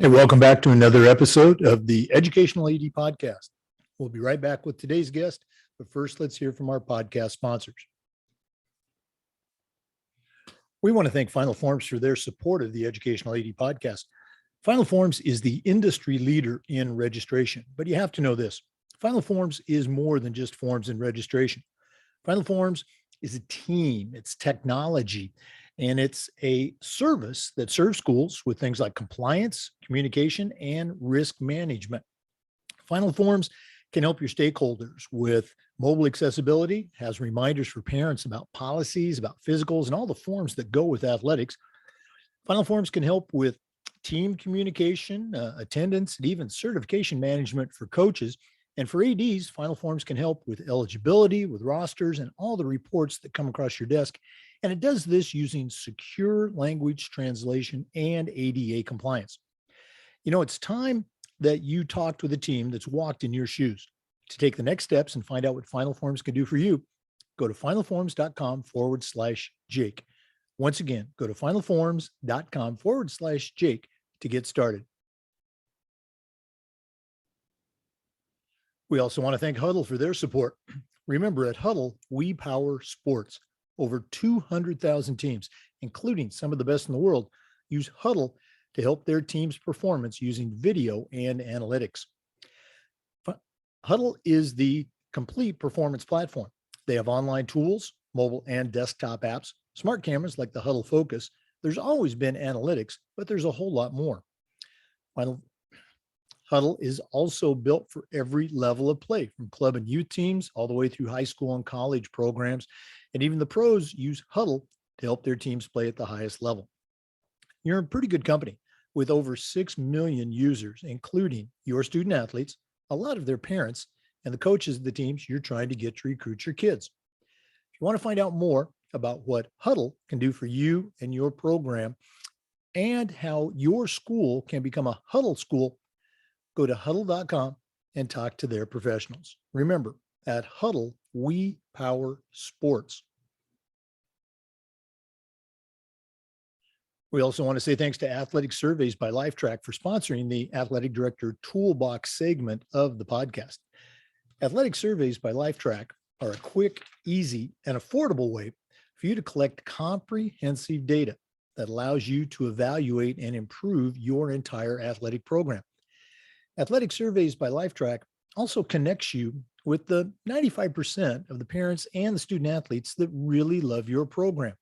Hey, welcome back to another episode of the Educational AD Podcast. We'll be right back with today's guest, but first let's hear from our podcast sponsors. We want to thank Final Forms for their support of the Educational AD Podcast. Final Forms is the industry leader in registration, but you have to know this. Final Forms is more than just forms and registration. Final Forms is a team, it's technology, and it's a service that serves schools with things like compliance, communication, and risk management. Final Forms can help your stakeholders with mobile accessibility, has reminders for parents about policies, about physicals, and all the forms that go with athletics. Final Forms can help with team communication, attendance, and even certification management for coaches. And for ADs, Final Forms can help with eligibility, with rosters, and all the reports that come across your desk. And it does this using secure language translation and ADA compliance. You know, it's time that you talked with a team that's walked in your shoes. To take the next steps and find out what Final Forms can do for you, go to finalforms.com/Jake. Once again, go to finalforms.com/Jake to get started. We also want to thank Huddle for their support. Remember, at Huddle, we power sports. Over 200,000 teams, including some of the best in the world, use Huddle to help their team's performance using video and analytics. Huddle is the complete performance platform. They have online tools, mobile and desktop apps, smart cameras like the Huddle Focus. There's always been analytics, but there's a whole lot more. Huddle is also built for every level of play, from club and youth teams all the way through high school and college programs. And even the pros use Huddle to help their teams play at the highest level. You're in pretty good company with over 6 million users, including your student athletes, a lot of their parents, and the coaches of the teams you're trying to get to recruit your kids. If you want to find out more about what Huddle can do for you and your program and how your school can become a Huddle school, go to huddle.com and talk to their professionals. Remember, at Huddle, we power sports. We also want to say thanks to Athletic Surveys by Lifetrack for sponsoring the Athletic Director Toolbox segment of the podcast. Athletic Surveys by Lifetrack are a quick, easy, and affordable way for you to collect comprehensive data that allows you to evaluate and improve your entire athletic program. Athletic Surveys by Lifetrack also connects you with the 95% of the parents and the student athletes that really love your program.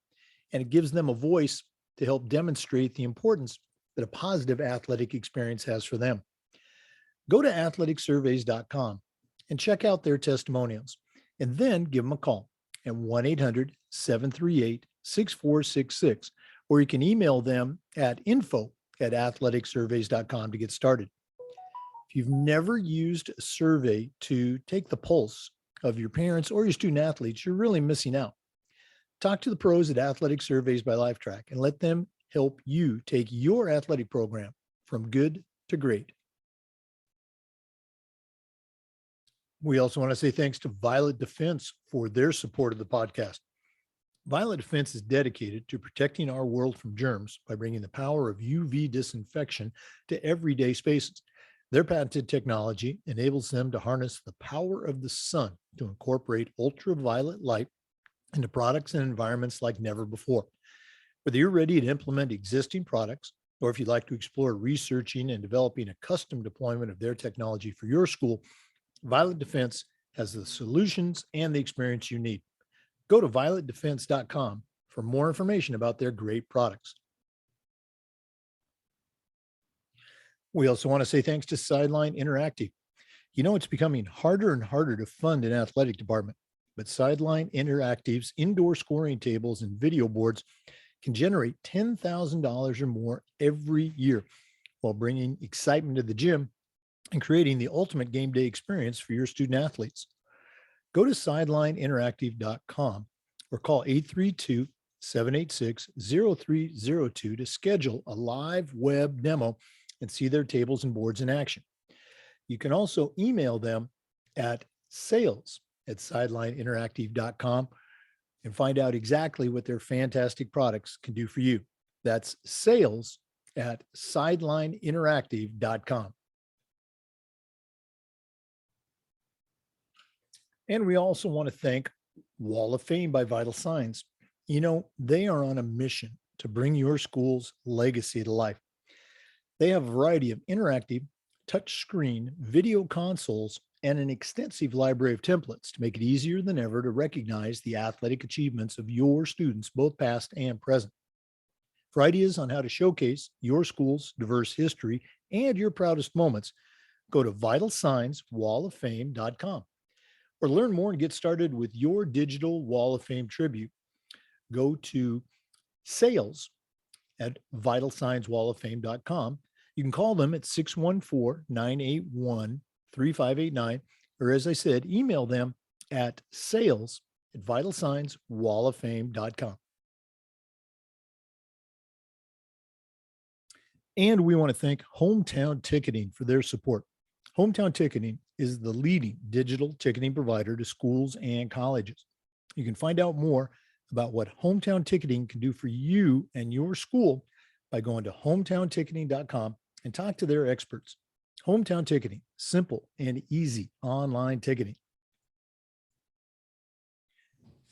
And it gives them a voice to help demonstrate the importance that a positive athletic experience has for them. Go to athleticsurveys.com and check out their testimonials, and then give them a call at 1-800-738-6466, or you can email them at info@athleticsurveys.com to get started. If you've never used a survey to take the pulse of your parents or your student athletes, you're really missing out. Talk to the pros at Athletic Surveys by Lifetrack and let them help you take your athletic program from good to great. We also want to say thanks to Violet Defense for their support of the podcast. Violet Defense is dedicated to protecting our world from germs by bringing the power of UV disinfection to everyday spaces. Their patented technology enables them to harness the power of the sun to incorporate ultraviolet light into products and environments like never before. Whether you're ready to implement existing products, or if you'd like to explore researching and developing a custom deployment of their technology for your school, Violet Defense has the solutions and the experience you need. Go to violetdefense.com for more information about their great products. We also want to say thanks to Sideline Interactive. You know, it's becoming harder and harder to fund an athletic department, but Sideline Interactive's indoor scoring tables and video boards can generate $10,000 or more every year while bringing excitement to the gym and creating the ultimate game day experience for your student athletes. Go to sidelineinteractive.com or call 832-786-0302 to schedule a live web demo and see their tables and boards in action. You can also email them at sales@sidelineinteractive.com and find out exactly what their fantastic products can do for you. That's sales at sidelineinteractive.com. And we also want to thank Wall of Fame by Vital Signs. You know, they are on a mission to bring your school's legacy to life. They have a variety of interactive, touchscreen video consoles and an extensive library of templates to make it easier than ever to recognize the athletic achievements of your students, both past and present. For ideas on how to showcase your school's diverse history and your proudest moments, go to vitalsignswalloffame.com. Or learn more and get started with your digital Wall of Fame tribute. Go to sales at vitalsignswalloffame.com. You can call them at 614-981-3589, or as I said, email them at sales@vitalsignswalloffame.com. And we want to thank Hometown Ticketing for their support. Hometown Ticketing is the leading digital ticketing provider to schools and colleges. You can find out more about what Hometown Ticketing can do for you and your school by going to hometownticketing.com and talk to their experts. Hometown Ticketing, simple and easy online ticketing.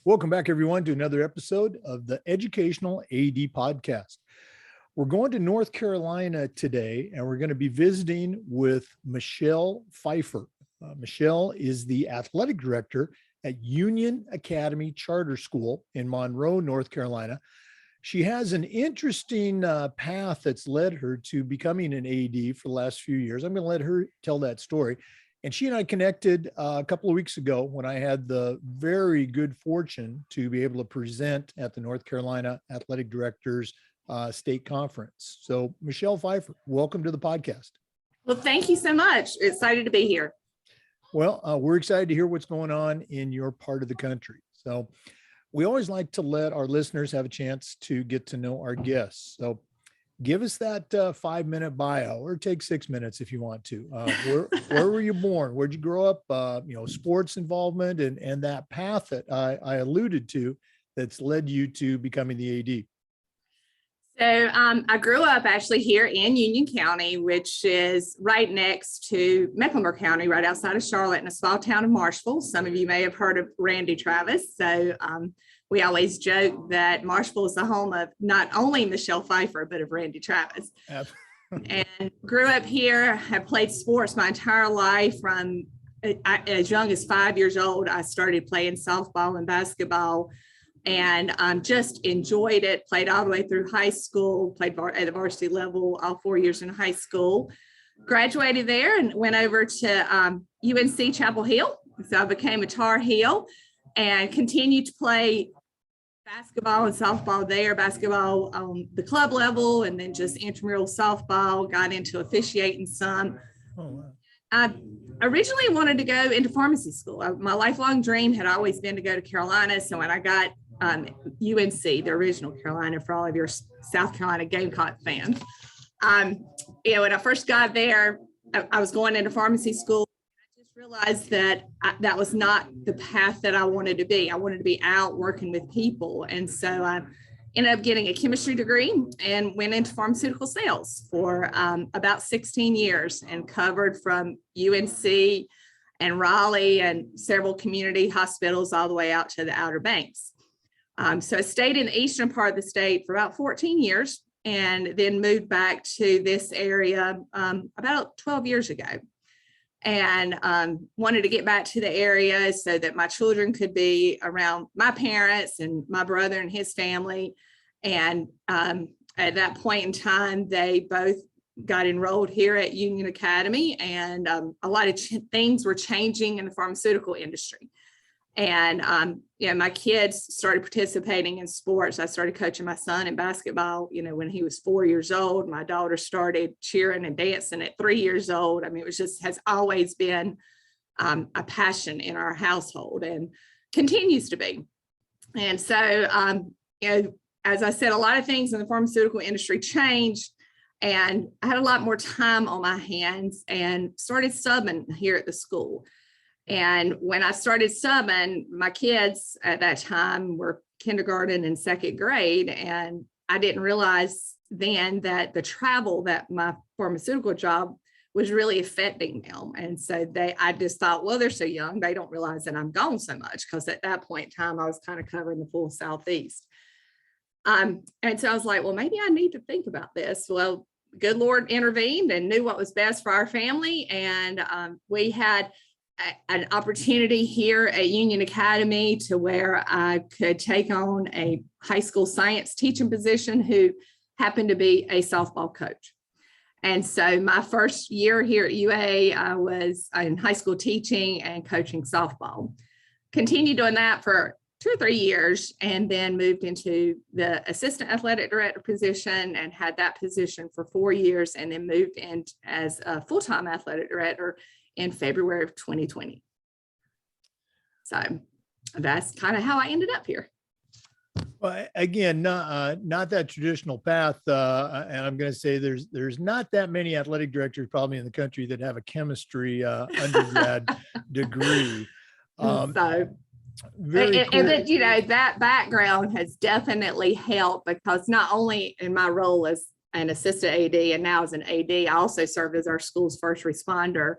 Welcome back, everyone, to another episode of the Educational AD Podcast. We're going to North Carolina today, and we're going to be visiting with Michelle Phifer. Michelle is the athletic director at Union Academy Charter School in Monroe, North Carolina. She has an interesting path that's led her to becoming an AD for the last few years. I'm going to let her tell that story. And she and I connected a couple of weeks ago when I had the very good fortune to be able to present at the North Carolina Athletic Directors State Conference. So Michelle Phifer, welcome to the podcast. Well, thank you so much. Excited to be here. Well, we're excited to hear what's going on in your part of the country. So we always like to let our listeners have a chance to get to know our guests. So give us that 5-minute bio, or take 6 minutes if you want to. Where were you born? Where'd you grow up? Sports involvement and that path that I alluded to that's led you to becoming the AD. So I grew up actually here in Union County, which is right next to Mecklenburg County, right outside of Charlotte, in a small town of Marshville. Some of you may have heard of Randy Travis. So we always joke that Marshville is the home of not only Michelle Phifer, but of Randy Travis. And grew up here, have played sports my entire life. From as young as 5 years old, I started playing softball and basketball, and just enjoyed it. Played all the way through high school, played at the varsity level all 4 years in high school. Graduated there and went over to UNC Chapel Hill. So I became a Tar Heel and continued to play basketball and softball there, basketball on the club level, and then just intramural softball, got into officiating some. Oh, wow. I originally wanted to go into pharmacy school. My lifelong dream had always been to go to Carolina. So when I got UNC, the original Carolina, for all of your South Carolina Gamecock fans, when I first got there, I was going into pharmacy school. I just realized that that was not the path that I wanted to be. I wanted to be out working with people. And so I ended up getting a chemistry degree and went into pharmaceutical sales for about 16 years and covered from UNC and Raleigh and several community hospitals all the way out to the Outer Banks. So I stayed in the eastern part of the state for about 14 years and then moved back to this area about 12 years ago, and wanted to get back to the area so that my children could be around my parents and my brother and his family. And at that point in time, they both got enrolled here at Union Academy, and a lot of things were changing in the pharmaceutical industry. And my kids started participating in sports. I started coaching my son in basketball, when he was 4 years old. My daughter started cheering and dancing at 3 years old. I mean, has always been a passion in our household and continues to be. And so, as I said, a lot of things in the pharmaceutical industry changed, and I had a lot more time on my hands and started subbing here at the school. And when I started subbing, my kids at that time were kindergarten and second grade, and I didn't realize then that the travel, that my pharmaceutical job was really affecting them. And so I just thought, well, they're so young, they don't realize that I'm gone so much, because at that point in time, I was kind of covering the full Southeast. And so I was like, well, maybe I need to think about this. Well, good Lord intervened and knew what was best for our family. And we had an opportunity here at Union Academy to where I could take on a high school science teaching position who happened to be a softball coach. And so my first year here at UA, I was in high school teaching and coaching softball. Continued doing that for 2 or 3 years, and then moved into the assistant athletic director position and had that position for 4 years, and then moved in as a full-time athletic director in February of 2020. So that's kind of how I ended up here. Well, again, not that traditional path, and I'm going to say there's not that many athletic directors probably in the country that have a chemistry undergrad degree. So and you know, that background has definitely helped, because not only in my role as an assistant AD and now as an AD, I also served as our school's first responder,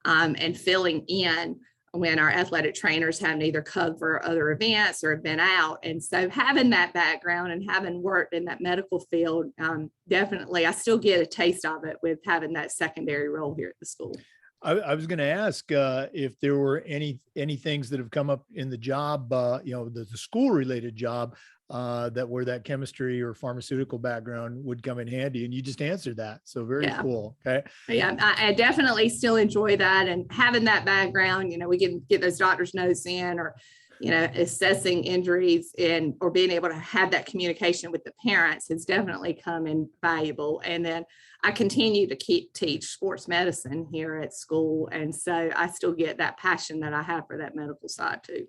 and filling in when our athletic trainers haven't either covered other events or have been out. And so having that background and having worked in that medical field, definitely, I still get a taste of it with having that secondary role here at the school. I was going to ask if there were any things that have come up in the job, the school related job, that where that chemistry or pharmaceutical background would come in handy, and you just answered that. So very cool. Okay. Yeah, I definitely still enjoy that, and having that background, we can get those doctor's notes in, or assessing injuries or being able to have that communication with the parents has definitely come in valuable. And then I continue to teach sports medicine here at school. And so I still get that passion that I have for that medical side too.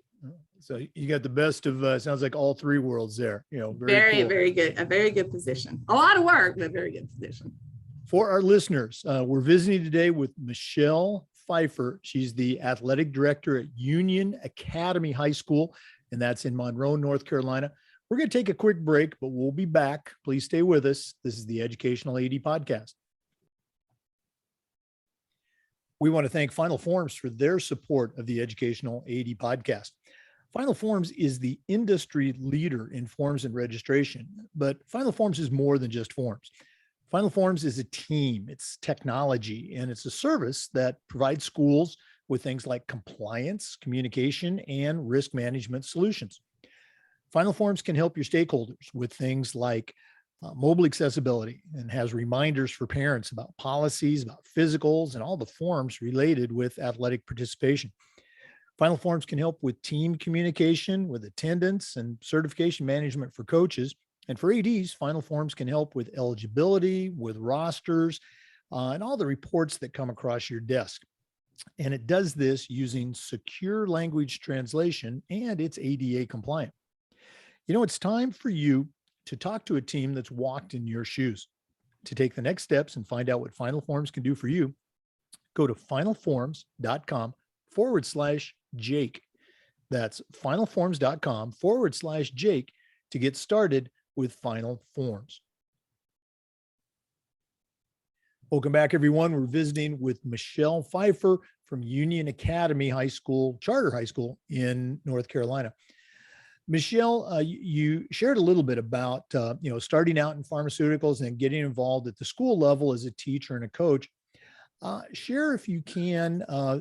So you got the best of, sounds like all 3 worlds there, very, cool. very good. A very good position. A lot of work, but very good position. For our listeners, we're visiting today with Michelle Phifer. She's the athletic director at Union Academy High School, and that's in Monroe, North Carolina. We're going to take a quick break, but we'll be back. Please stay with us. This is the Educational AD Podcast. We want to thank Final Forms for their support of the Educational AD Podcast. Final Forms is the industry leader in forms and registration, but Final Forms is more than just forms. Final Forms is a team, it's technology, and it's a service that provides schools with things like compliance, communication, and risk management solutions. Final Forms can help your stakeholders with things like mobile accessibility, and has reminders for parents about policies, about physicals, and all the forms related with athletic participation. Final Forms can help with team communication, with attendance, and certification management for coaches. And for ADs, Final Forms can help with eligibility, with rosters, and all the reports that come across your desk. And it does this using secure language translation, and it's ADA compliant. It's time for you to talk to a team that's walked in your shoes. To take the next steps and find out what Final Forms can do for you, go to finalforms.com/Jake. That's finalforms.com/Jake to get started with Final Forms. Welcome back, everyone. We're visiting with Michelle Phifer from Union Academy High School, charter high school in North Carolina. Michelle, you shared a little bit about, starting out in pharmaceuticals and getting involved at the school level as a teacher and a coach. Share, if you can,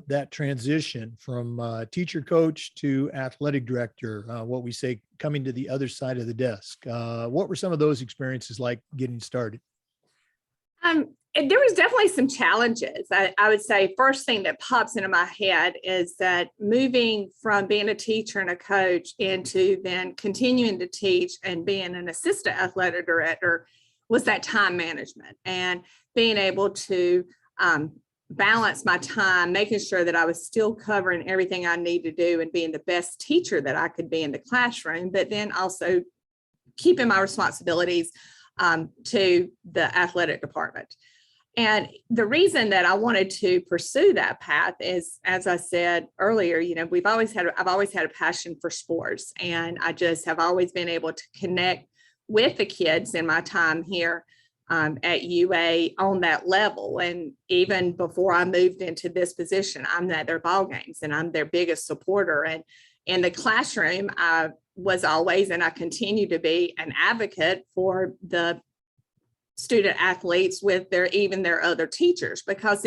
that transition from teacher coach to athletic director, what we say coming to the other side of the desk. What were some of those experiences like getting started? There was definitely some challenges. I would say first thing that pops into my head is that moving from being a teacher and a coach into then continuing to teach and being an assistant athletic director was that time management and being able to balance my time, making sure that I was still covering everything I need to do and being the best teacher that I could be in the classroom, but then also keeping my responsibilities to the athletic department. And the reason that I wanted to pursue that path is, as I said earlier, I've always had a passion for sports, and I just have always been able to connect with the kids in my time here at UA on that level. And even before I moved into this position, I'm at their ball games and I'm their biggest supporter. And in the classroom, I was always, and I continue to be, an advocate for the student athletes with their other teachers, because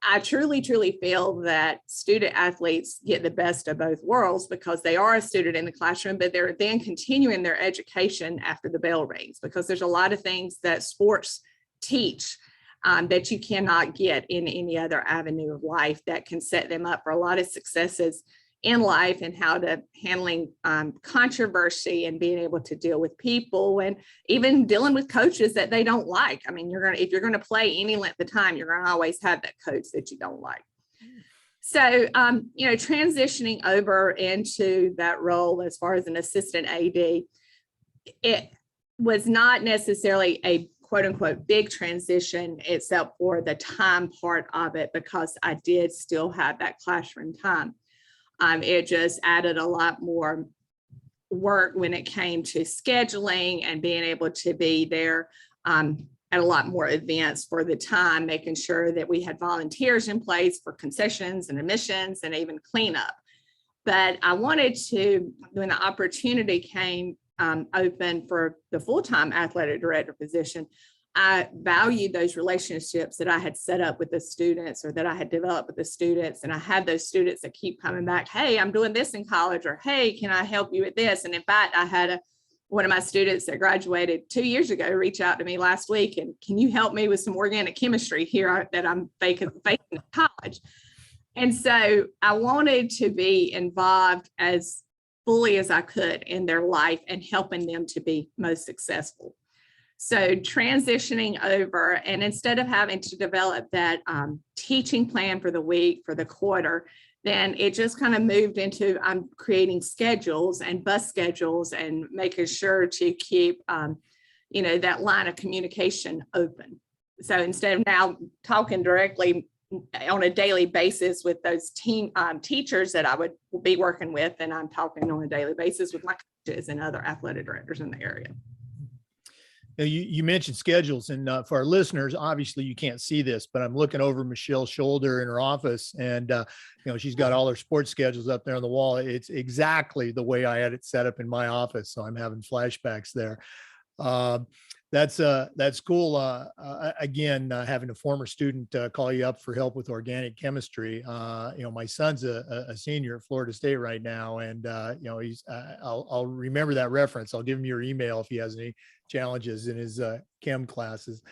I truly feel that student athletes get the best of both worlds, because they are a student in the classroom, but they're then continuing their education after the bell rings, because there's a lot of things that sports teach that you cannot get in any other avenue of life, that can set them up for a lot of successes in life, and how to handling controversy and being able to deal with people, and even dealing with coaches that they don't like. I mean, if you're going to play any length of time, you're going to always have that coach that you don't like. So, transitioning over into that role as far as an assistant AD, it was not necessarily a quote unquote big transition, except for the time part of it, because I did still have that classroom time. It just added a lot more work when it came to scheduling and being able to be there at a lot more events for the time, making sure that we had volunteers in place for concessions and admissions and even cleanup. But I wanted to, when the opportunity came open for the full-time athletic director position, I valued those relationships that I had set up with the students, or that I had developed with the students. And I had those students that keep coming back. Hey, I'm doing this in college, or hey, can I help you with this? And in fact, I had one of my students that graduated 2 years ago reach out to me last week, and can you help me with some organic chemistry here that I'm facing in college? And so I wanted to be involved as fully as I could in their life and helping them to be most successful. So transitioning over, and instead of having to develop that teaching plan for the week, for the quarter, then it just kind of moved into I'm creating schedules and bus schedules and making sure to keep, that line of communication open. So instead of now talking directly on a daily basis with those team teachers that I would be working with, and I'm talking on a daily basis with my coaches and other athletic directors in the area. You mentioned schedules, and for our listeners, obviously you can't see this, but I'm looking over Michelle's shoulder in her office, and she's got all her sports schedules up there on the wall. It's exactly the way I had it set up in my office, so I'm having flashbacks there. That's cool. Again, having a former student call you up for help with organic chemistry. My son's a senior at Florida State right now, and I'll remember that reference. I'll give him your email if he has any challenges in his chem classes.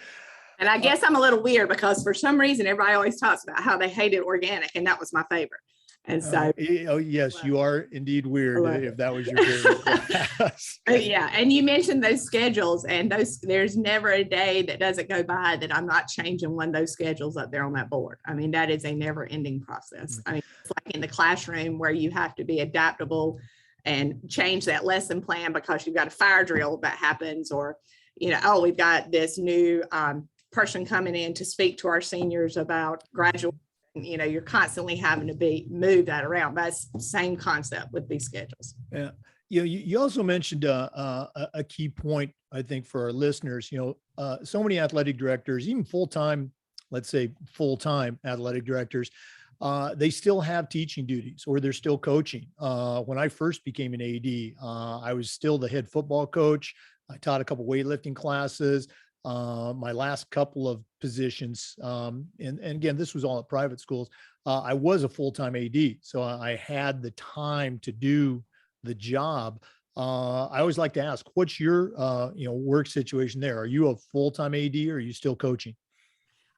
And I guess I'm a little weird, because for some reason everybody always talks about how they hated organic, and that was my favorite. And so, oh yes, you are indeed weird if that was your favorite class. Yeah, and you mentioned those schedules, and there's never a day that doesn't go by that I'm not changing one of those schedules up there on that board. I mean, that is a never-ending process. I mean, it's like in the classroom where you have to be adaptable and change that lesson plan because you've got a fire drill that happens, or we've got this new person coming in to speak to our seniors about graduation. You're constantly having to move that around. That's the same concept with these schedules. Yeah. You also mentioned a key point, I think, for our listeners. So many athletic directors, even full-time, let's say full-time athletic directors, they still have teaching duties, or they're still coaching. When I first became an AD, I was still the head football coach. I taught a couple weightlifting classes. My last couple of positions, and again, this was all at private schools. I was a full-time AD, so I had the time to do the job. I always like to ask, what's your work situation there? Are you a full-time AD, or are you still coaching?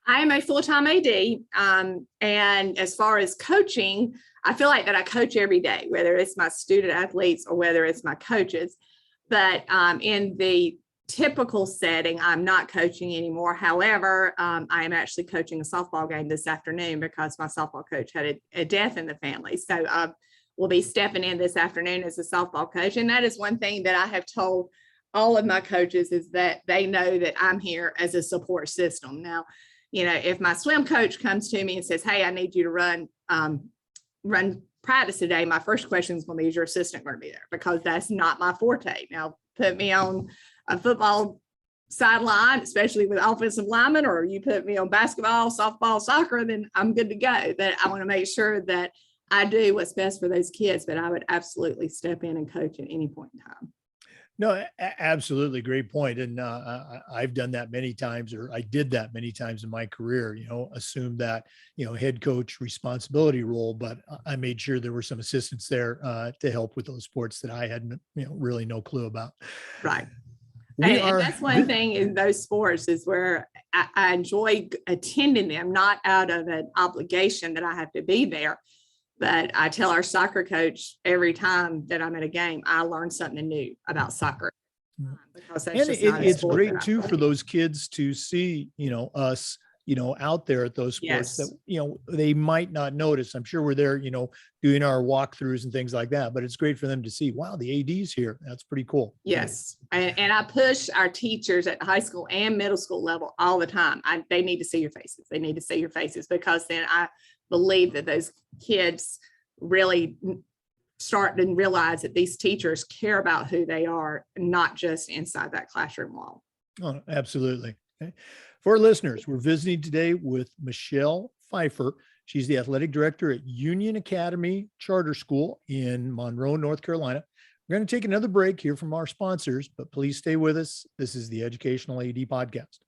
I am a full-time AD, and as far as coaching, I feel like that I coach every day, whether it's my student athletes or whether it's my coaches. But in the typical setting, I'm not coaching anymore. However, I am actually coaching a softball game this afternoon because my softball coach had a death in the family. So we'll be stepping in this afternoon as a softball coach. And that is one thing that I have told all of my coaches, is that they know that I'm here as a support system. Now, if my swim coach comes to me and says, hey, I need you to run practice today, my first question is going to be, is your assistant going to be there? Because that's not my forte. Now, put me on a football sideline, especially with offensive linemen, or you put me on basketball, softball, soccer, then I'm good to go. That I want to make sure that I do what's best for those kids, but I would absolutely step in and coach at any point in time. No, absolutely. Great point. And I've done that many times, or I did that many times in my career, assumed that, head coach responsibility role, but I made sure there were some assistants there to help with those sports that I had, really no clue about. Right. And that's one thing in those sports is where I enjoy attending them, not out of an obligation that I have to be there. But I tell our soccer coach every time that I'm at a game, I learn something new about soccer. Because that's it's great too for those kids to see, us, out there at those sports that, they might not notice. I'm sure we're there, doing our walkthroughs and things like that, but it's great for them to see, wow, the AD's here. That's pretty cool. Yes. And I push our teachers at the high school and middle school level all the time. They need to see your faces. They need to see your faces, because then I believe that those kids really start to realize that these teachers care about who they are, not just inside that classroom wall. Oh, absolutely. Okay. For our listeners, we're visiting today with Michelle Phifer. She's the athletic director at Union Academy Charter School in Monroe, North Carolina. We're going to take another break here from our sponsors, but please stay with us. This is the Educational AD Podcast.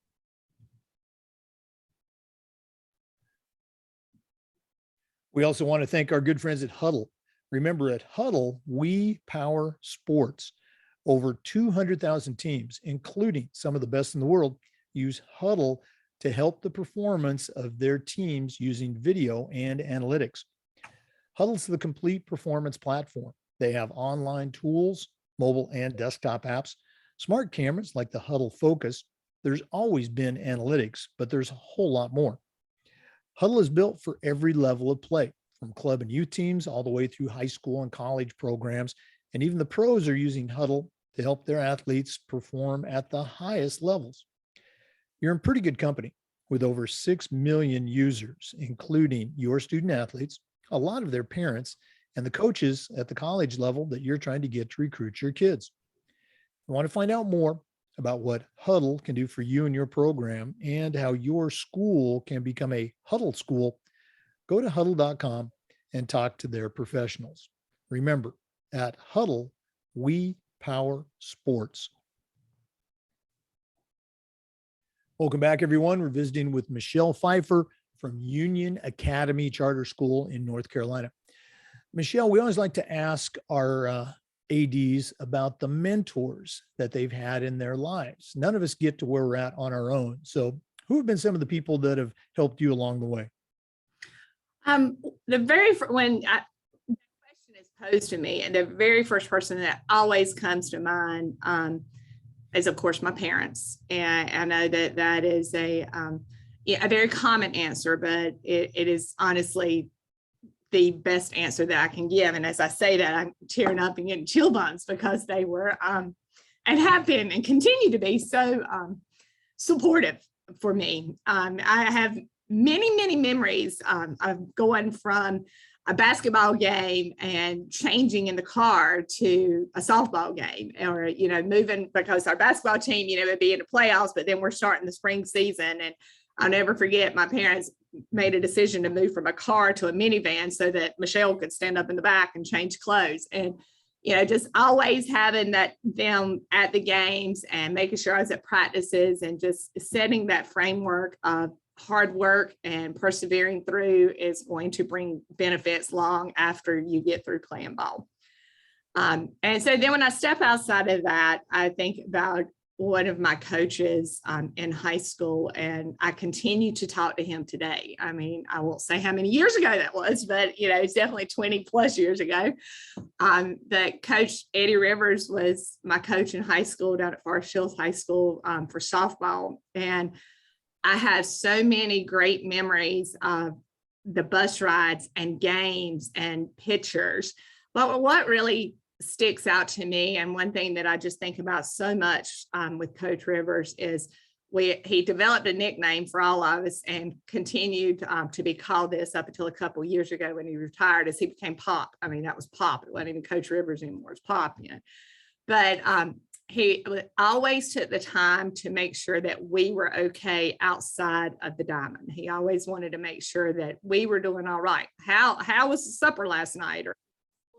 We also want to thank our good friends at Huddle. Remember, at Huddle, we power sports. Over 200,000 teams, including some of the best in the world, use Huddle to help the performance of their teams using video and analytics. Huddle's the complete performance platform. They have online tools, mobile and desktop apps, smart cameras like the Huddle Focus. There's always been analytics, but there's a whole lot more. Huddle is built for every level of play, from club and youth teams all the way through high school and college programs. And even the pros are using Huddle to help their athletes perform at the highest levels. You're in pretty good company with over 6 million users, including your student athletes, a lot of their parents, and the coaches at the college level that you're trying to get to recruit your kids. You want to find out more about what Huddle can do for you and your program and how your school can become a Huddle school, go to huddle.com and talk to their professionals. Remember, at Huddle, we power sports. Welcome back, everyone. We're visiting with Michelle Phifer from Union Academy Charter School in North Carolina. Michelle, we always like to ask our ADs about the mentors that they've had in their lives. None of us get to where we're at on our own. So who have been some of the people that have helped you along the way? When the question is posed to me, and the very first person that always comes to mind is, of course, my parents. And I know that is a very common answer, but it is honestly the best answer that I can give. And as I say that, I'm tearing up and getting chill bumps, because they were and have been and continue to be so supportive for me. I have many, many memories of going from a basketball game and changing in the car to a softball game, or, moving, because our basketball team, would be in the playoffs, but then we're starting the spring season. And I'll never forget, my parents made a decision to move from a car to a minivan so that Michelle could stand up in the back and change clothes. And, just always having them at the games and making sure I was at practices, and just setting that framework of hard work and persevering through is going to bring benefits long after you get through playing ball. And so then when I step outside of that, I think about one of my coaches in high school, and I continue to talk to him today. I mean, I won't say how many years ago that was, but it's definitely 20 plus years ago. That Coach Eddie Rivers was my coach in high school down at Forest Hills High School for softball. And I have so many great memories of the bus rides and games and pictures. But what really sticks out to me, and one thing that I just think about so much with Coach Rivers, is he developed a nickname for all of us, and continued to be called this up until a couple of years ago when he retired, as he became Pop. I mean, that was Pop. It wasn't even Coach Rivers anymore. It's Pop. But he always took the time to make sure that we were okay outside of the diamond. He always wanted to make sure that we were doing all right. How was the supper last night, or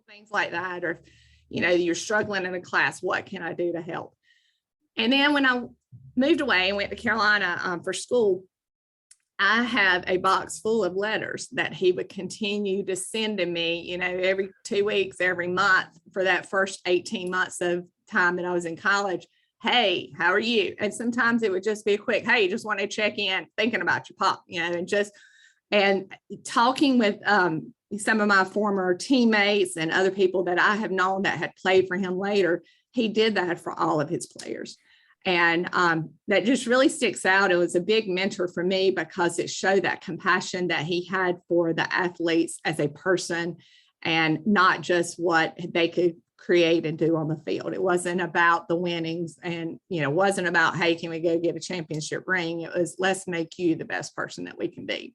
things like that, or you're struggling in a class, what can I do to help? And then when I moved away and went to Carolina for school, I have a box full of letters that he would continue to send to me, every 2 weeks, every month for that first 18 months of time that I was in college. Hey, how are you? And sometimes it would just be a quick, hey, just want to check in, thinking about your pop, and talking with some of my former teammates and other people that I have known that had played for him later. He did that for all of his players. And that just really sticks out. It was a big mentor for me because it showed that compassion that he had for the athletes as a person, and not just what they could create and do on the field. It wasn't about the winnings, and wasn't about, hey, can we go get a championship ring? It was, let's make you the best person that we can be.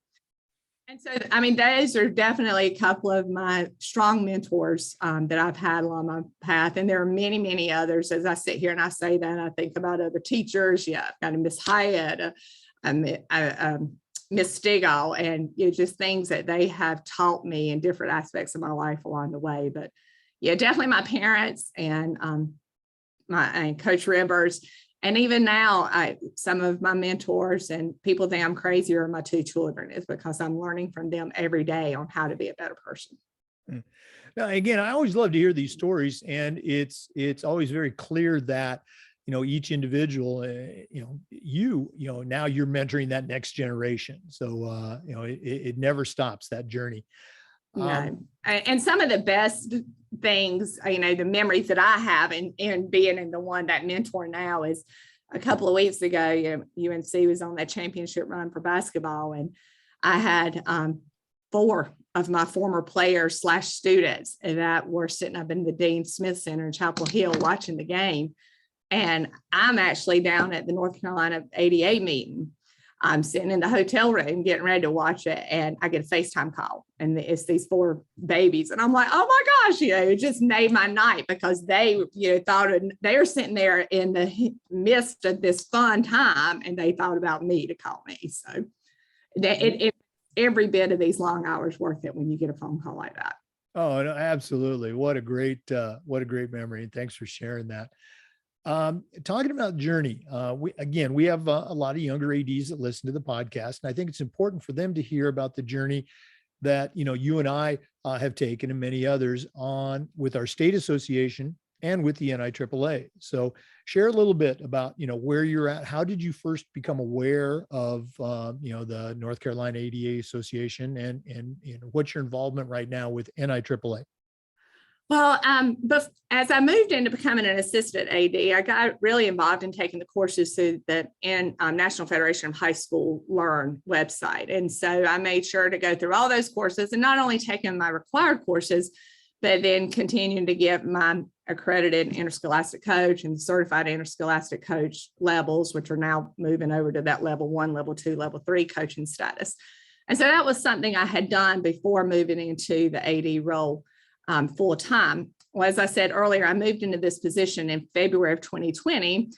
And so, those are definitely a couple of my strong mentors that I've had along my path. And there are many, many others. As I sit here and I say that, I think about other teachers. Yeah, I've got a Miss Hyatt, Miss Stigall, and just things that they have taught me in different aspects of my life along the way. But yeah, definitely my parents and and Coach Rivers. And even now, some of my mentors and people think I'm crazy are my 2 children, is because I'm learning from them every day on how to be a better person. Now, again, I always love to hear these stories, and it's always very clear that, each individual, now you're mentoring that next generation. So, it never stops, that journey. No. And some of the best things, the memories that I have in being in the one that mentor now is a couple of weeks ago, UNC was on that championship run for basketball. And I had 4 of my former players / students that were sitting up in the Dean Smith Center in Chapel Hill watching the game. And I'm actually down at the North Carolina ADA meeting. I'm sitting in the hotel room getting ready to watch it, and I get a FaceTime call, and it's these 4 babies. And I'm like, oh my gosh, it just made my night, because they, thought they were sitting there in the midst of this fun time, and they thought about me to call me. So every bit of these long hours worth it when you get a phone call like that. Oh, no, absolutely. What a great memory. And thanks for sharing that. Talking about journey, we have a lot of younger ADs that listen to the podcast, and I think it's important for them to hear about the journey that, you and I have taken, and many others, on with our state association and with the NIAAA. So share a little bit about, where you're at. How did you first become aware of, the North Carolina ADA Association, and what's your involvement right now with NIAAA? Well, but as I moved into becoming an assistant AD, I got really involved in taking the courses through the National Federation of High School Learn website. And so I made sure to go through all those courses, and not only taking my required courses, but then continuing to get my accredited interscholastic coach and certified interscholastic coach levels, which are now moving over to that level 1, level 2, level 3 coaching status. And so that was something I had done before moving into the AD role full time. Well, as I said earlier, I moved into this position in February of 2020,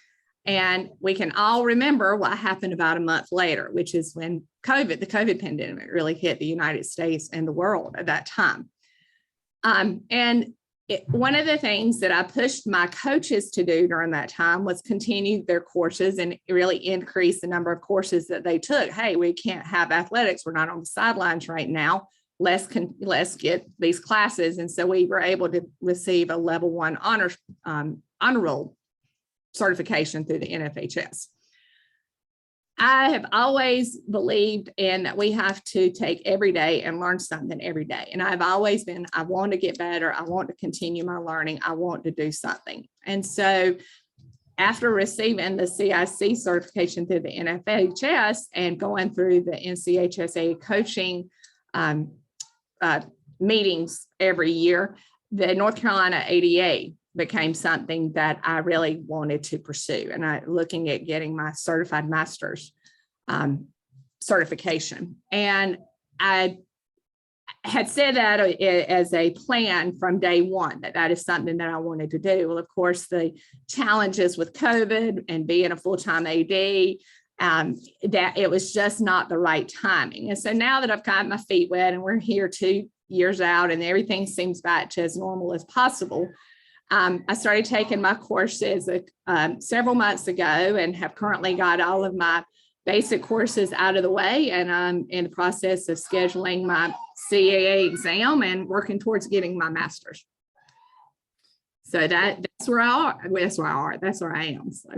and we can all remember what happened about a month later, which is when the COVID pandemic really hit the United States and the world at that time. One of the things that I pushed my coaches to do during that time was continue their courses and really increase the number of courses that they took. Hey, we can't have athletics. We're not on the sidelines right now. Let's get these classes. And so we were able to receive a level 1 honor roll certification through the NFHS. I have always believed in that we have to take every day and learn something every day. And I've always been, I want to get better. I want to continue my learning. I want to do something. And so after receiving the CIC certification through the NFHS and going through the NCHSA coaching meetings every year, the North Carolina ADA became something that I really wanted to pursue. And I looking at getting my certified master's certification. And had said that as a plan from day one, that is something that I wanted to do. Well, of course, the challenges with COVID and being a full-time AD, that it was just not the right timing. And so now that I've got my feet wet and we're here 2 years out and everything seems back to as normal as possible, I started taking my courses several months ago and have currently got all of my basic courses out of the way. And I'm in the process of scheduling my CAA exam and working towards getting my master's. So that's where I am. So.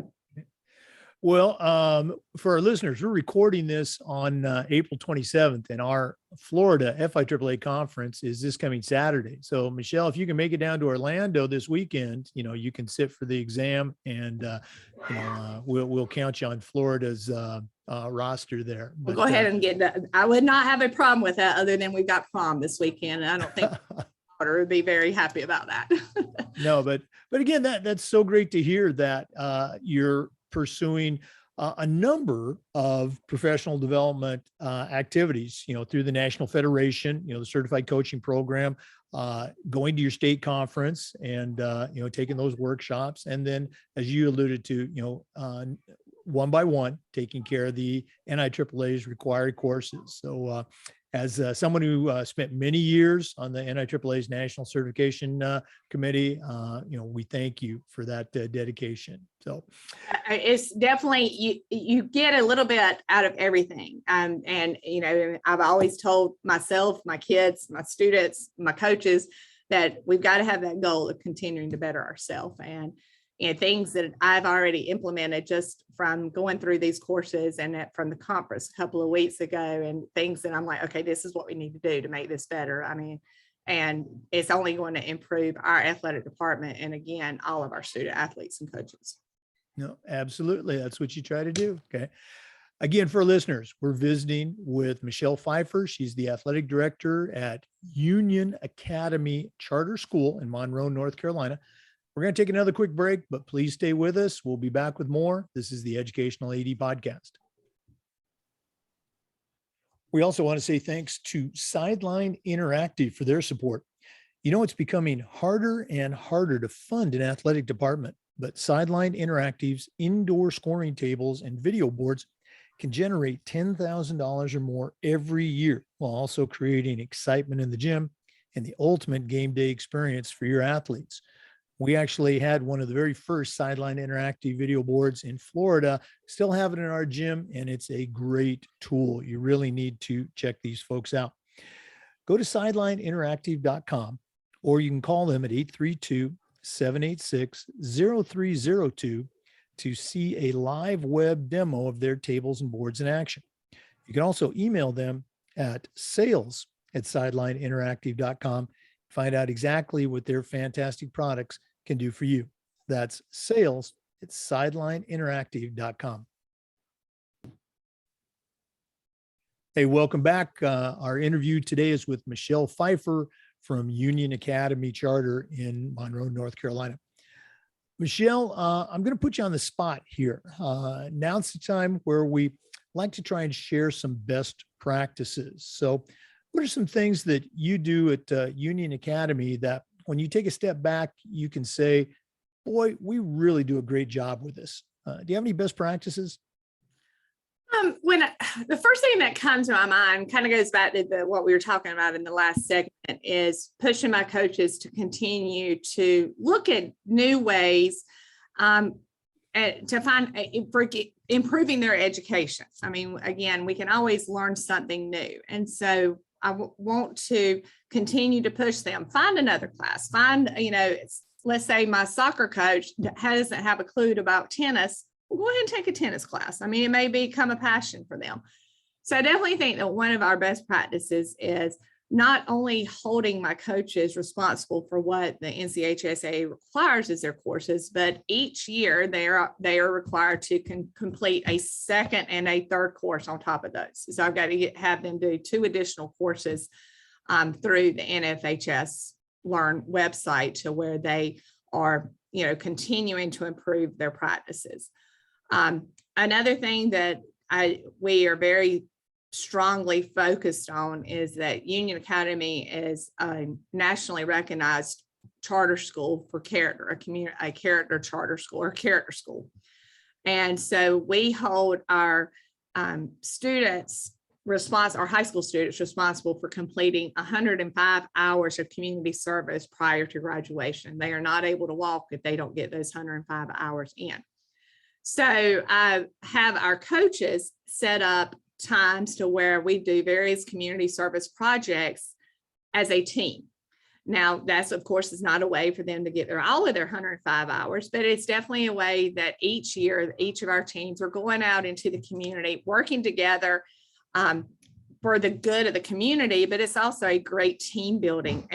Well, for our listeners, we're recording this on April 27th, and our Florida FIAAA conference is this coming Saturday. So, Michelle, if you can make it down to Orlando this weekend, you can sit for the exam, and we'll count you on Florida's roster there. But, we'll go ahead and get that. I would not have a problem with that, other than we've got prom this weekend, and I don't think daughter would be very happy about that. No, but again, that's so great to hear that you're pursuing a number of professional development activities, through the National Federation, the Certified Coaching Program, going to your state conference and, taking those workshops. And then, as you alluded to, one by one, taking care of the NIAAA's required courses. So as someone who spent many years on the NIAAA's National Certification Committee, we thank you for that dedication. So it's definitely, you get a little bit out of everything. And I've always told myself, my kids, my students, my coaches, that we've got to have that goal of continuing to better ourselves. And things that I've already implemented just from going through these courses and from the conference a couple of weeks ago, and things that I'm like, okay, this is what we need to do to make this better. And it's only going to improve our athletic department. And again, all of our student athletes and coaches. No, absolutely. That's what you try to do. Okay. Again, for listeners, we're visiting with Michelle Phifer. She's the athletic director at Union Academy Charter School in Monroe, North Carolina. We're going to take another quick break, but please stay with us. We'll be back with more. This is the Educational AD Podcast. We also want to say thanks to Sideline Interactive for their support. It's becoming harder and harder to fund an athletic department, but Sideline Interactive's indoor scoring tables and video boards can generate $10,000 or more every year, while also creating excitement in the gym and the ultimate game day experience for your athletes. We actually had one of the very first Sideline Interactive video boards in Florida, still have it in our gym, and it's a great tool. You really need to check these folks out. Go to sidelineinteractive.com, or you can call them at 832-786-0302 to see a live web demo of their tables and boards in action. You can also email them at sales@sidelineinteractive.com. Find out exactly what their fantastic products can do for you. That's sales@sidelineinteractive.com. Hey, welcome back. Our interview today is with Michelle Phifer from Union Academy Charter in Monroe, North Carolina. Michelle, I'm going to put you on the spot here. Now's the time where we like to try and share some best practices. So what are some things that you do at Union Academy that when you take a step back, you can say, boy, we really do a great job with this? Do you have any best practices? The first thing that comes to my mind kind of goes back to what we were talking about in the last segment, is pushing my coaches to continue to look at new ways to find for improving their education. Again, we can always learn something new. And so I want to continue to push them. Find another class. Let's say my soccer coach doesn't have a clue about tennis. Well, go ahead and take a tennis class. It may become a passion for them. So I definitely think that one of our best practices is not only holding my coaches responsible for what the NCHSAA requires as their courses, but each year they are required to complete a second and a third course on top of those. So I've got to have them do 2 additional courses through the NFHS Learn website, to where they are, continuing to improve their practices. Another thing that we are very strongly focused on is that Union Academy is a nationally recognized charter school for character, a character charter school or character school. And so we hold our students our high school students responsible for completing 105 hours of community service prior to graduation. They are not able to walk if they don't get those 105 hours in. So I have our coaches set up times to where we do various community service projects as a team. Now, that's, of course, is not a way for them to get all of their 105 hours, but it's definitely a way that each year, each of our teams are going out into the community, working together for the good of the community, but it's also a great team building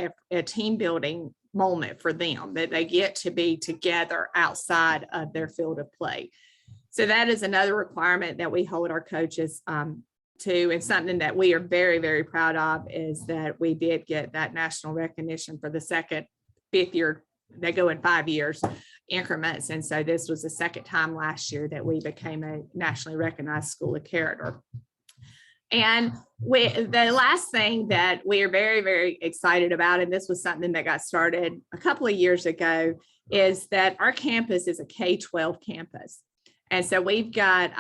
moment for them, that they get to be together outside of their field of play. So that is another requirement that we hold our coaches to, and something that we are very, very proud of is that we did get that national recognition for the fifth year. They go in 5 years increments. And so this was the second time last year that we became a nationally recognized school of character. And the last thing that we are very, very excited about, and this was something that got started a couple of years ago, is that our campus is a K-12 campus. And so we've got,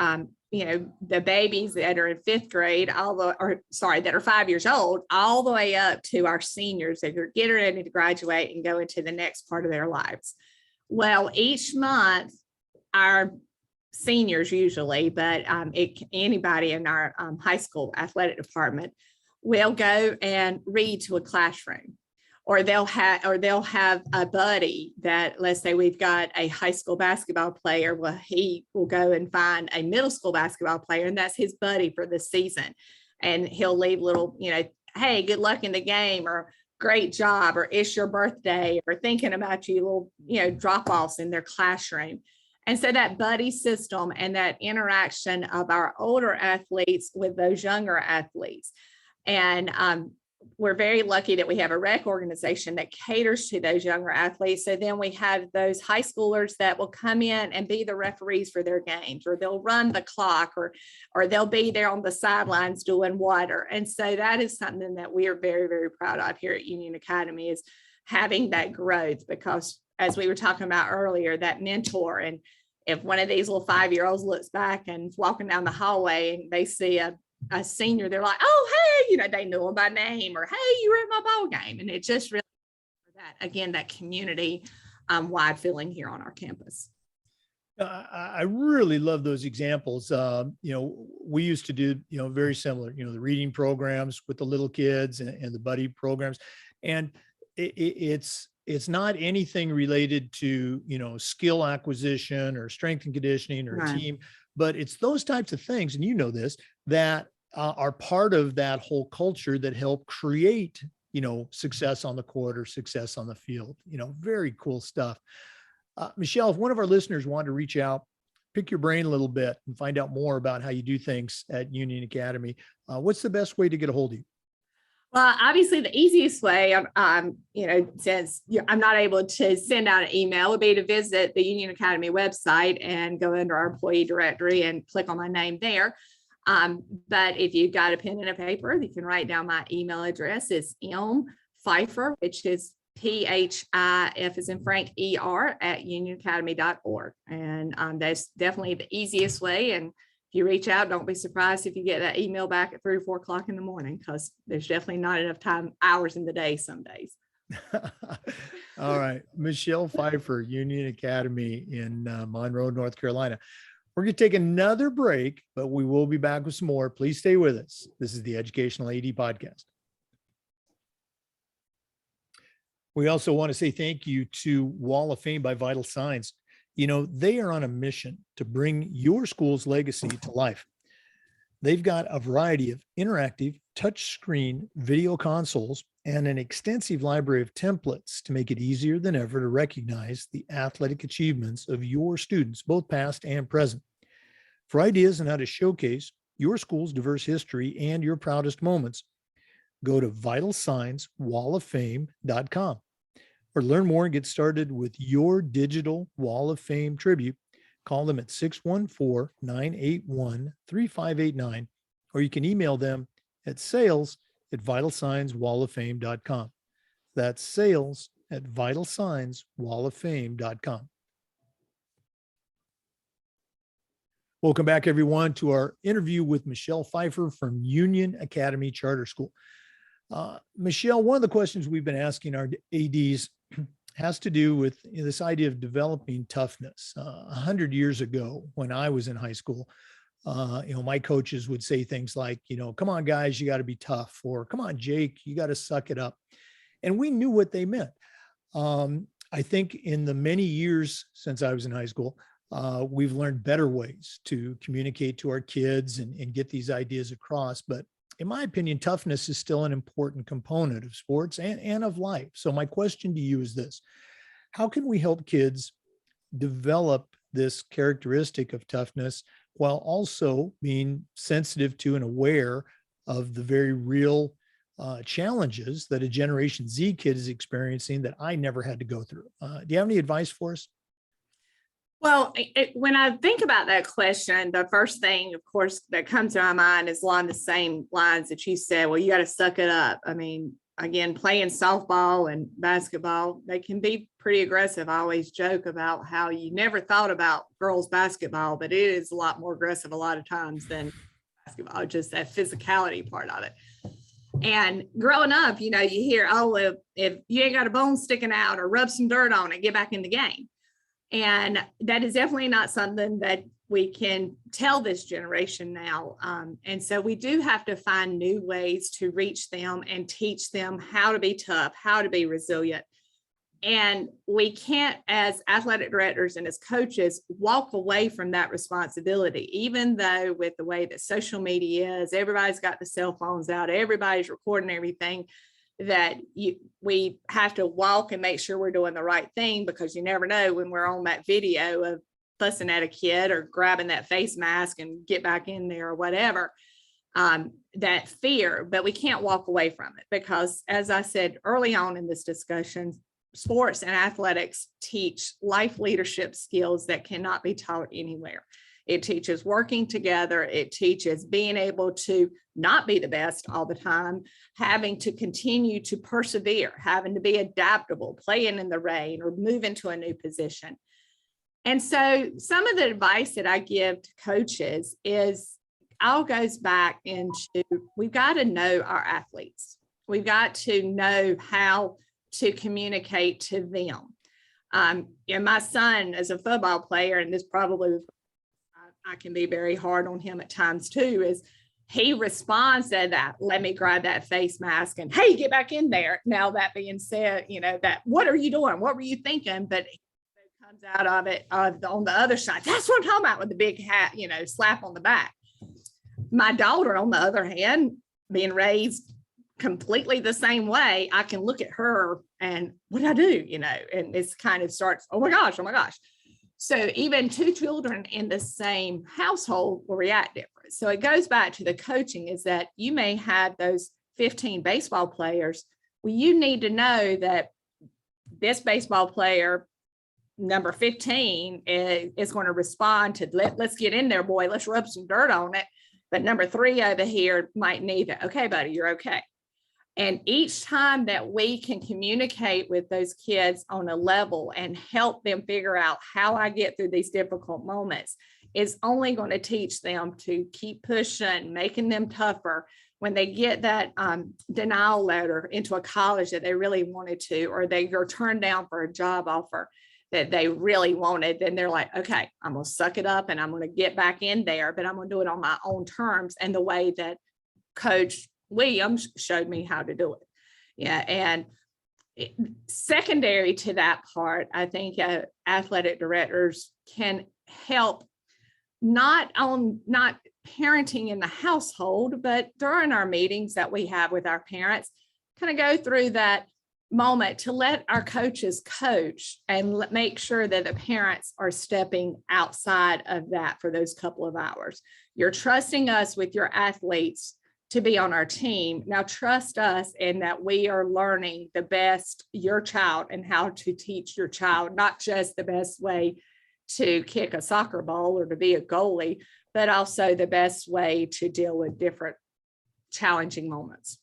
the babies that are in fifth grade, that are 5 years old, all the way up to our seniors that are getting ready to graduate and go into the next part of their lives. Well, each month, our seniors usually, but anybody in our high school athletic department will go and read to a classroom, or they'll have a buddy that, let's say we've got a high school basketball player. Well, he will go and find a middle school basketball player, and that's his buddy for the season. And he'll leave little, hey, good luck in the game, or great job, or it's your birthday, or thinking about you, little, drop-offs in their classroom. And so that buddy system and that interaction of our older athletes with those younger athletes. And we're very lucky that we have a rec organization that caters to those younger athletes. So then we have those high schoolers that will come in and be the referees for their games, or they'll run the clock, or they'll be there on the sidelines doing water. And so that is something that we are very, very proud of here at Union Academy, is having that growth, because as we were talking about earlier, that mentor. And if one of these little 5-year-olds looks back and is walking down the hallway and they see a senior, they're like, oh, hey, they know him by name, or hey, you were at my ball game. And it just really, that again, that community wide feeling here on our campus. I really love those examples. We used to do, very similar, the reading programs with the little kids and the buddy programs. And it's not anything related to, skill acquisition or strength and conditioning or Right. a team, but it's those types of things. And this, that are part of that whole culture that help create, success on the court or success on the field. Very cool stuff. Michelle, if one of our listeners wanted to reach out, pick your brain a little bit and find out more about how you do things at Union Academy, what's the best way to get a hold of you? Well, obviously the easiest way, since I'm not able to send out an email, would be to visit the Union Academy website and go under our employee directory and click on my name there. But if you've got a pen and a paper, you can write down my email address. It's Phifer, which is PHIF as in Frank ER @unionacademy.org. And that's definitely the easiest way. And if you reach out, don't be surprised if you get that email back at 3 or 4 o'clock in the morning, because there's definitely not enough hours in the day some days. All right. Michelle Phifer, Union Academy in Monroe, North Carolina. We're going to take another break, but we will be back with some more. Please stay with us. This is the Educational AD Podcast. We also want to say thank you to Wall of Fame by Vital Signs. They are on a mission to bring your school's legacy to life. They've got a variety of interactive touchscreen video consoles and an extensive library of templates to make it easier than ever to recognize the athletic achievements of your students, both past and present. For ideas on how to showcase your school's diverse history and your proudest moments, go to vitalsignswalloffame.com. or learn more and get started with your digital Wall of Fame tribute. Call them at 614-981-3589 or you can email them at sales@vitalsignswalloffame.com. That's sales@vitalsignswalloffame.com. Welcome back, everyone, to our interview with Michelle Phifer from Union Academy Charter School. Michelle, one of the questions we've been asking our ADs has to do with this idea of developing toughness. 100 years ago, when I was in high school, my coaches would say things like, come on, guys, you got to be tough, or come on, Jake, you got to suck it up. And we knew what they meant. I think in the many years since I was in high school, we've learned better ways to communicate to our kids and get these ideas across. But in my opinion, toughness is still an important component of sports and of life. So my question to you is this: how can we help kids develop this characteristic of toughness while also being sensitive to and aware of the very real challenges that a Generation Z kid is experiencing that I never had to go through? Do you have any advice for us? Well, when I think about that question, the first thing, of course, that comes to my mind is along the same lines that you said. Well, you got to suck it up. I mean, again, playing softball and basketball, they can be pretty aggressive. I always joke about how you never thought about girls basketball, but it is a lot more aggressive a lot of times than basketball, just that physicality part of it. And growing up, you hear, oh, if you ain't got a bone sticking out or rub some dirt on it, get back in the game. And that is definitely not something that we can tell this generation now. And so we do have to find new ways to reach them and teach them how to be tough, how to be resilient. And we can't, as athletic directors and as coaches, walk away from that responsibility, even though with the way that social media is, everybody's got the cell phones out, everybody's recording everything, that we have to walk and make sure we're doing the right thing, because you never know when we're on that video of fussing at a kid or grabbing that face mask and get back in there or whatever, that fear. But we can't walk away from it, because as I said early on in this discussion, sports and athletics teach life leadership skills that cannot be taught anywhere. It teaches working together. It teaches being able to not be the best all the time, having to continue to persevere, having to be adaptable, playing in the rain or move into a new position. And so some of the advice that I give to coaches is all goes back into, we've got to know our athletes. We've got to know how to communicate to them. And my son is a football player, and this probably I can be very hard on him at times too, is he responds to that, let me grab that face mask and, hey, get back in there. Now, that being said, that, what are you doing? What were you thinking? But it comes out of it on the other side. That's what I'm talking about, with the big hat, slap on the back. My daughter, on the other hand, being raised completely the same way, I can look at her and what do I do? And it's kind of starts, oh my gosh. So even two children in the same household will react different. So it goes back to the coaching, is that you may have those 15 baseball players. Well, you need to know that this baseball player, number 15, is going to respond to, let's get in there, boy, let's rub some dirt on it. But number 3 over here might need that. Okay, buddy, you're okay. And each time that we can communicate with those kids on a level and help them figure out how I get through these difficult moments, is only going to teach them to keep pushing, making them tougher. When they get that denial letter into a college that they really wanted to, or they are turned down for a job offer that they really wanted, then they're like, okay, I'm going to suck it up and I'm going to get back in there, but I'm going to do it on my own terms and the way that Coach Williams showed me how to do it. Yeah. And secondary to that part, I think athletic directors can help not parenting in the household, but during our meetings that we have with our parents, kind of go through that moment to let our coaches coach and make sure that the parents are stepping outside of that for those couple of hours. You're trusting us with your athletes to be on our team. Now trust us in that we are learning the best your child and how to teach your child, not just the best way to kick a soccer ball or to be a goalie, but also the best way to deal with different challenging moments.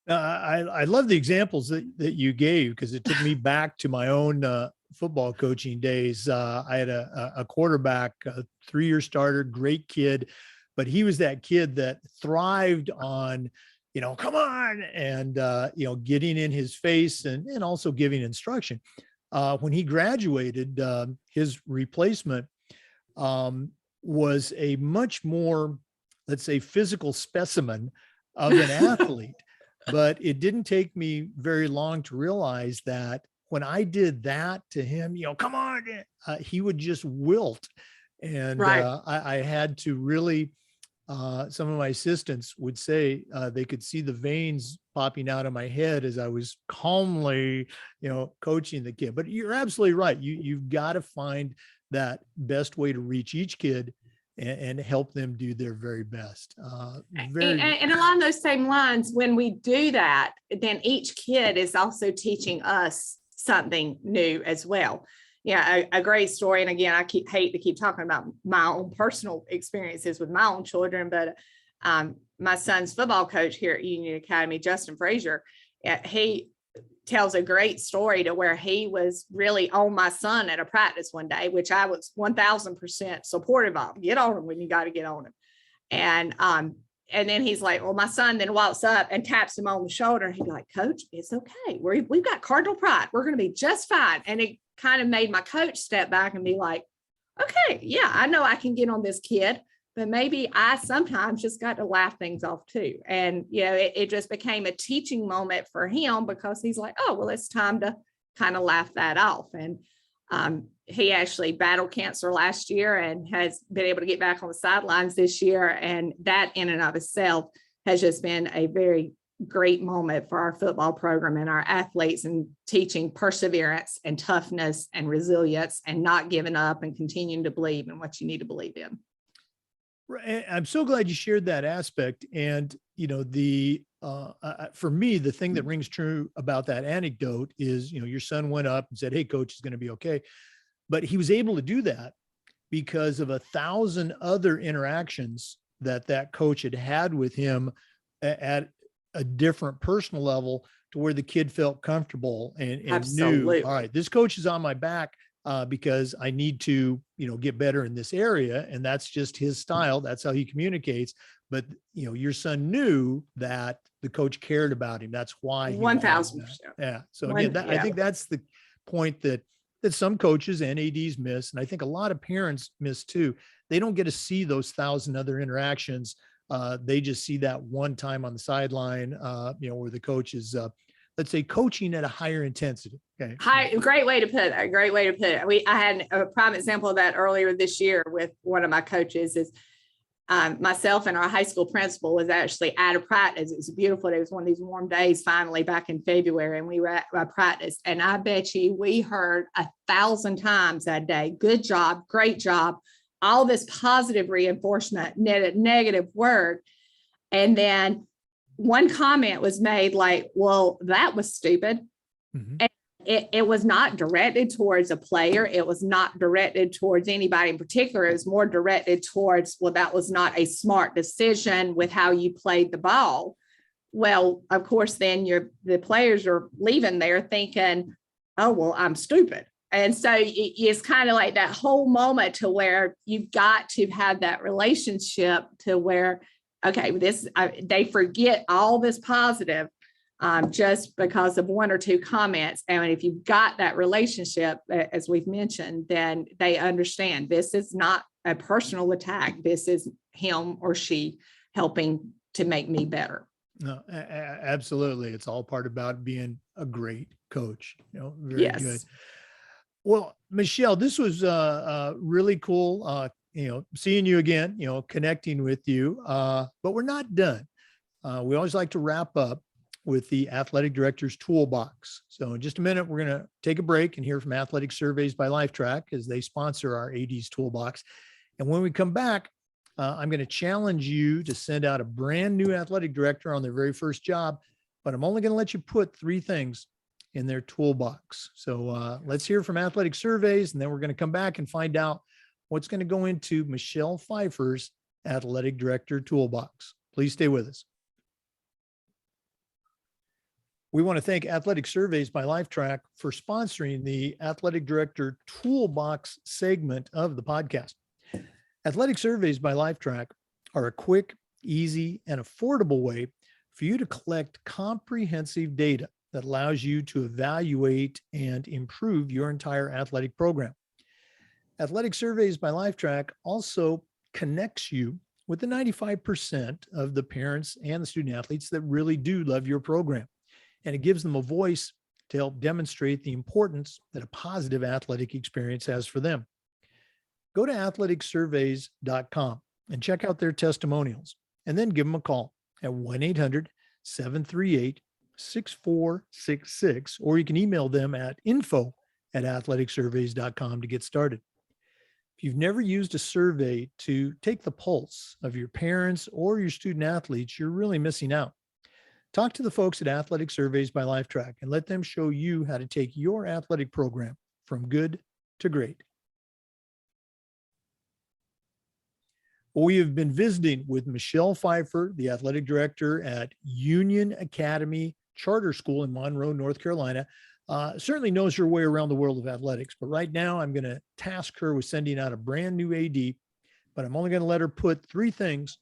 I love the examples that you gave, because it took me back to my own football coaching days. I had a quarterback, a 3-year starter, great kid, but he was that kid that thrived on, come on, and, getting in his face and also giving instruction. When he graduated, his replacement was a much more, let's say, physical specimen of an athlete. But it didn't take me very long to realize that when I did that to him, come on, he would just wilt. And Right. I had to really, some of my assistants would say they could see the veins popping out of my head as I was calmly, coaching the kid. But you're absolutely right. You've got to find that best way to reach each kid and help them do their very best. And along those same lines, when we do that, then each kid is also teaching us something new as well. Yeah, a great story. And again, I hate to keep talking about my own personal experiences with my own children, but my son's football coach here at Union Academy, Justin Frazier, he tells a great story to where he was really on my son at a practice one day, which I was 1000% supportive of. Get on him when you got to get on him. And then he's like, well, my son then walks up and taps him on the shoulder. He'd be like, Coach, it's okay. We've got cardinal pride. We're going to be just fine. And it kind of made my coach step back and be like, okay, yeah, I know I can get on this kid, but maybe I sometimes just got to laugh things off too. And, it just became a teaching moment for him, because he's like, oh, well, it's time to kind of laugh that off. And he actually battled cancer last year and has been able to get back on the sidelines this year. And that in and of itself has just been a very great moment for our football program and our athletes, and teaching perseverance and toughness and resilience and not giving up and continuing to believe in what you need to believe in. I'm so glad you shared that aspect. And, for me, the thing that rings true about that anecdote is, your son went up and said, hey, coach, is going to be okay. But he was able to do that because of 1,000 other interactions that coach had with him at a different personal level, to where the kid felt comfortable and knew, all right, this coach is on my back. Because I need to, get better in this area. And that's just his style. That's how he communicates. But, your son knew that the coach cared about him. That's why. 1000%. Yeah. So again, I think that's the point that some coaches and ADs miss. And I think a lot of parents miss too. They don't get to see those 1,000 other interactions. They just see that one time on the sideline, where the coach is, let's say, coaching at a higher intensity. Okay. Great way to put it. Great way to put it. I had a prime example of that earlier this year with one of my coaches. Is myself and our high school principal was actually at a practice. It was beautiful. It was one of these warm days finally back in February, and we were at a practice. And I bet you we heard 1,000 times that day, good job, great job, all this positive reinforcement, negative word. And then one comment was made like, well, that was stupid. Mm-hmm. And it was not directed towards a player. It was not directed towards anybody in particular. It was more directed towards, well, that was not a smart decision with how you played the ball. Well, of course, then the players are leaving there thinking, oh, well, I'm stupid. And so it's kind of like that whole moment to where you've got to have that relationship to where, okay, they forget all this positive just because of one or two comments. And if you've got that relationship, as we've mentioned, then they understand this is not a personal attack. This is him or she helping to make me better. No, absolutely. It's all part about being a great coach. Very yes. Good. Well, Michelle, this was really cool. Seeing you again, connecting with you, but we're not done. We always like to wrap up with the athletic director's toolbox. So in just a minute, we're going to take a break and hear from Athletic Surveys by LifeTrack as they sponsor our AD's toolbox. And when we come back, I'm going to challenge you to send out a brand new athletic director on their very first job, but I'm only going to let you put 3 things in their toolbox. So let's hear from Athletic Surveys, and then we're going to come back and find out what's going to go into Michelle Phifer's Athletic Director Toolbox. Please stay with us. We want to thank Athletic Surveys by Lifetrack for sponsoring the Athletic Director Toolbox segment of the podcast. Athletic Surveys by Lifetrack are a quick, easy, and affordable way for you to collect comprehensive data that allows you to evaluate and improve your entire athletic program. Athletic Surveys by Lifetrack also connects you with the 95% of the parents and the student athletes that really do love your program. And it gives them a voice to help demonstrate the importance that a positive athletic experience has for them. Go to athleticsurveys.com and check out their testimonials, and then give them a call at 1-800-738-6466, or you can email them at info@athleticsurveys.com to get started. If you've never used a survey to take the pulse of your parents or your student athletes, you're really missing out. Talk to the folks at Athletic Surveys by Lifetrack and let them show you how to take your athletic program from good to great. We have been visiting with Michelle Phifer, the athletic director at Union Academy Charter School in Monroe, North Carolina. Certainly knows her way around the world of athletics, but right now I'm going to task her with sending out a brand new AD, but I'm only going to let her put 3 things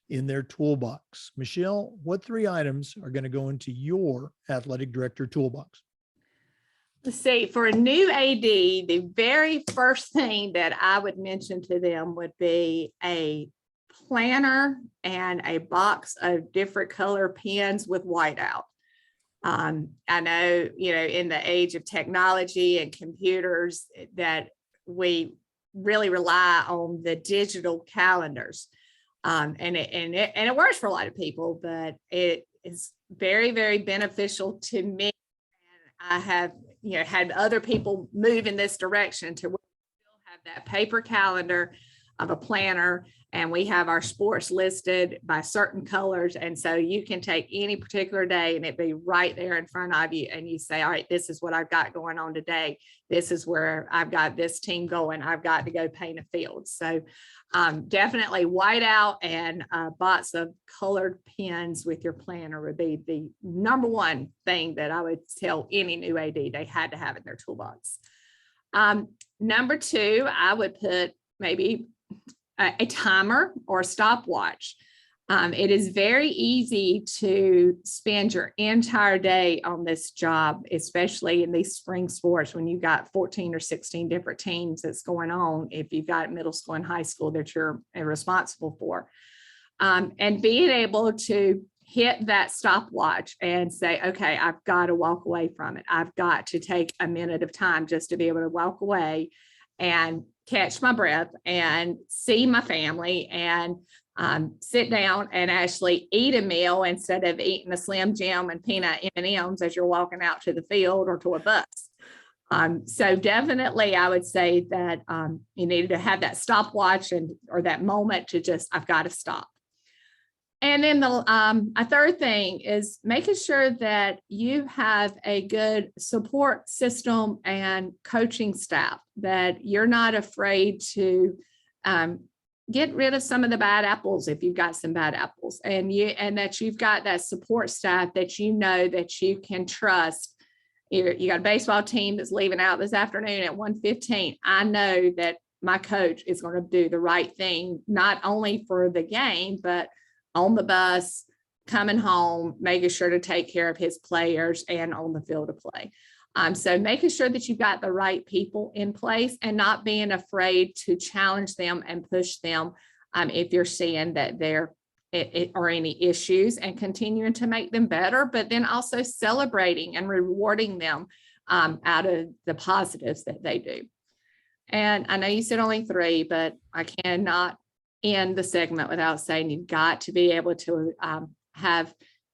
in their toolbox. Michelle, what 3 items are going to go into your athletic director toolbox? Let's see, for a new AD, the very first thing that I would mention to them would be a planner and a box of different color pens with whiteout. I know, in the age of technology and computers that we really rely on the digital calendars. And it works for a lot of people, but it is very, very beneficial to me. And I have, had other people move in this direction to where we still have that paper calendar of a planner, and we have our sports listed by certain colors. And so you can take any particular day and it be right there in front of you. And you say, all right, this is what I've got going on today. This is where I've got this team going. I've got to go paint a field. So definitely whiteout and a box of colored pens with your planner would be the number one thing that I would tell any new AD they had to have in their toolbox. Number 2, I would put maybe a timer or a stopwatch. It is very easy to spend your entire day on this job, especially in these spring sports when you've got 14 or 16 different teams that's going on. If you've got middle school and high school that you're responsible for, and being able to hit that stopwatch and say, okay, I've got to walk away from it. I've got to take a minute of time just to be able to walk away and catch my breath and see my family and sit down and actually eat a meal instead of eating a Slim Jim and peanut M&Ms as you're walking out to the field or to a bus. So definitely I would say that you need to have that stopwatch or that moment to just, I've got to stop. And then a third thing is making sure that you have a good support system and coaching staff, that you're not afraid to get rid of some of the bad apples if you've got some bad apples, and that you've got that support staff that that you can trust. You got a baseball team that's leaving out this afternoon at 1:15. I know that my coach is going to do the right thing, not only for the game, but on the bus, coming home, making sure to take care of his players and on the field of play. So making sure that you've got the right people in place and not being afraid to challenge them and push them if you're seeing that there are any issues, and continuing to make them better, but then also celebrating and rewarding them out of the positives that they do. And I know you said only 3, but I cannot end the segment without saying you've got to be able to have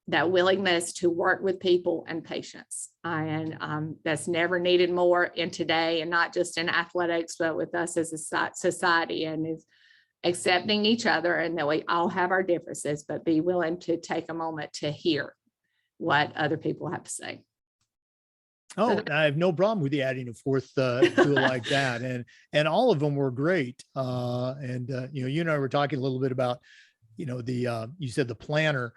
that willingness to work with people and patience. And that's never needed more in today, and not just in athletics, but with us as a society, and is accepting each other, and that we all have our differences, but be willing to take a moment to hear what other people have to say. Oh, I have no problem with you adding a fourth tool like that, and all of them were great. You and I were talking a little bit about, the you said the planner.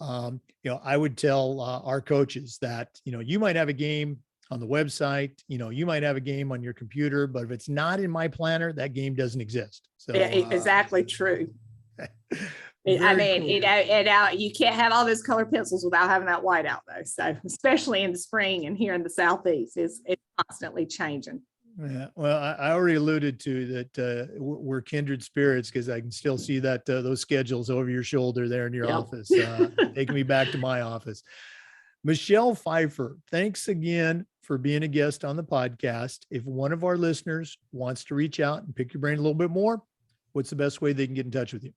I would tell our coaches that you might have a game on the website, you might have a game on your computer, but if it's not in my planner, that game doesn't exist. So Yeah, exactly true. I mean, cool. you can't have all those color pencils without having that white out though. So especially in the spring and here in the Southeast, it's constantly changing. Yeah, well, I already alluded to that we're kindred spirits because I can still see that those schedules over your shoulder there in your office, taking me back to my office. Michelle Phifer, thanks again for being a guest on the podcast. If one of our listeners wants to reach out and pick your brain a little bit more, what's the best way they can get in touch with you?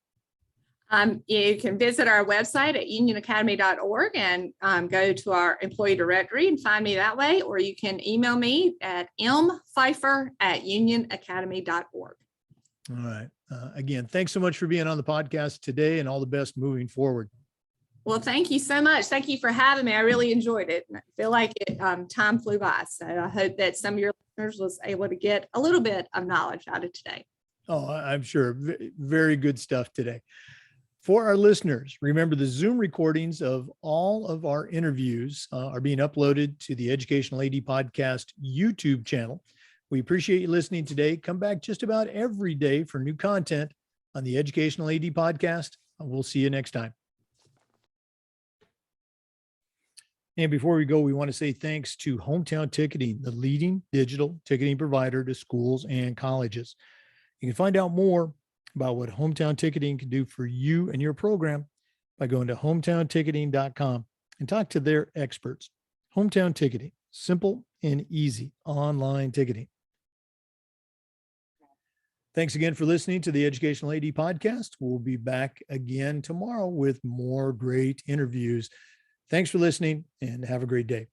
You can visit our website at unionacademy.org and go to our employee directory and find me that way, or you can email me at mphifer@unionacademy.org. All right. Again, thanks so much for being on the podcast today, and all the best moving forward. Well, thank you so much. Thank you for having me. I really enjoyed it. I feel like time flew by. So I hope that some of your listeners was able to get a little bit of knowledge out of today. Oh, I'm sure. Very good stuff today. For our listeners, remember the Zoom recordings of all of our interviews are being uploaded to the Educational AD Podcast YouTube channel. We appreciate you listening today. Come back just about every day for new content on the Educational AD Podcast. We'll see you next time. And before we go, we want to say thanks to Hometown Ticketing, the leading digital ticketing provider to schools and colleges. You can find out more about what Hometown Ticketing can do for you and your program by going to hometownticketing.com and talk to their experts. Hometown Ticketing, simple and easy online ticketing. Thanks again for listening to the Educational AD Podcast. We'll be back again tomorrow with more great interviews. Thanks for listening and have a great day.